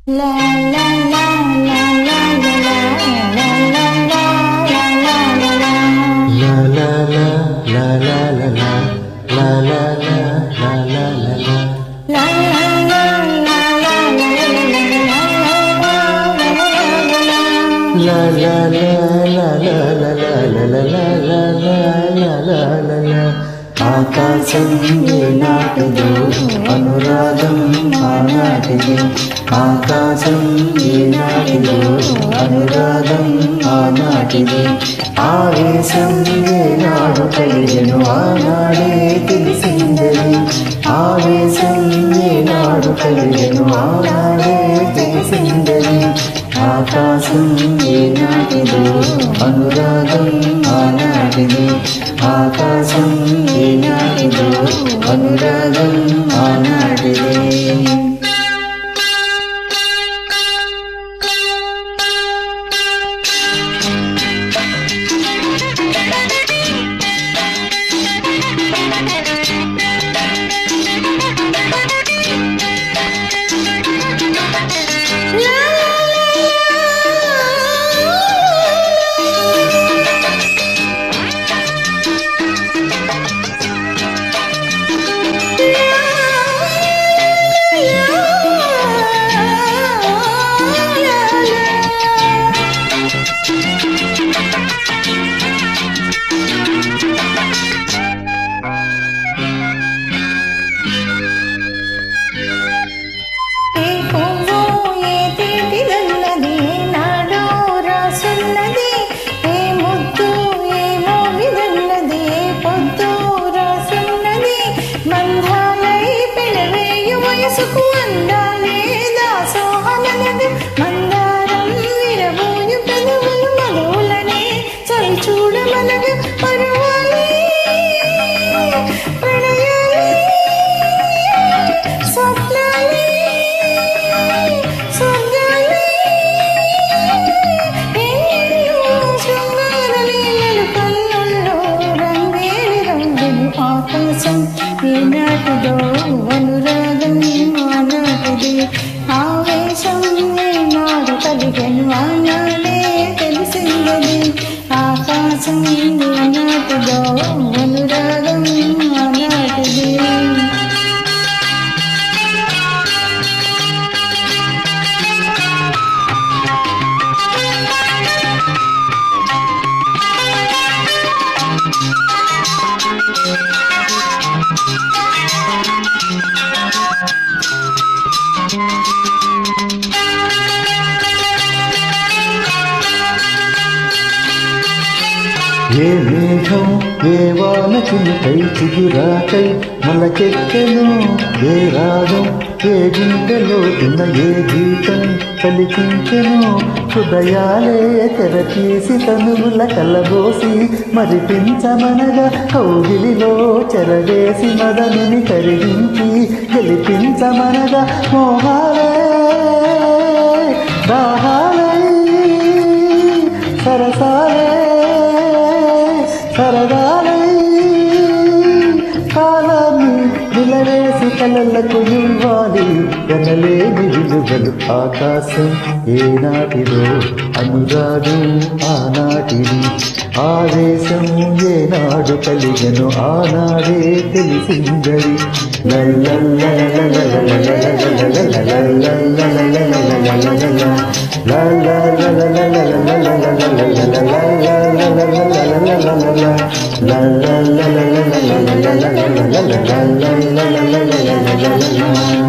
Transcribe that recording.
La la la la la la la la la la la la la. La la la la la la la la la la la la la. La la la la la la La la la la la la la la la la la la la. ఆకాశం ఏనాటిదో అనురాగం ఆనాటిది. ఆకాశం ఏనాటిదో అనురాగం ఆనాటిది. ఆవేశం ఏనాడు కలిగెను ఆనాడే తెలిసిందది. ఆవేశం ఏనాడు కలిగెను ఆనాడే తెలిసిందది. ఆకాశం ఏనాటిదో అనురాగం ఆనాటిది. ఆకాశం ఏనాటిదో అనురాగం ఆనాటిది. మందారం విరబోయు పెదవులు మధువులనే చవి చూడమనగా పరువాలి ప్రణయాలి స్వప్నాలి స్వర్గాలి శృంగార లీలలు కన్నుల్లో రంగేలి రంగులు. ఆకాశం ఏనాటిదో అనురాగం ఆనాటిది. ఆవేశం ఏనాడు కలిగెను ఆనాడే తెలిసిందది. ఆకాశం ఏనాటిదో అనురాగం ఆనాటిది. ఏ మేఘం ఏ వాన చినుకై చిగురాకై మొలకెత్తెను. ఏ రాగం ఏ గుండెలో తిన్న ఏ గీతం పలికించెను. హృదయాలే తెరచేసి తనువుల కలబోసి మరిపించమనగా కౌగిలిలో చెరవేసి మదనుని కరిగించి గెలిపించమనగా మోహాలే దాహాలై సరసాలే సరదాలై కాలాన్ని నిలవేసి కలలకు ఇవ్వాలి కనలేని విలువలు. ఆకాశం ఏనాటిదో అనురాగం ఆనాటిది. ఆవేశం ఏనాడు కలిగెను ఆనాడే తెలిసిందది. La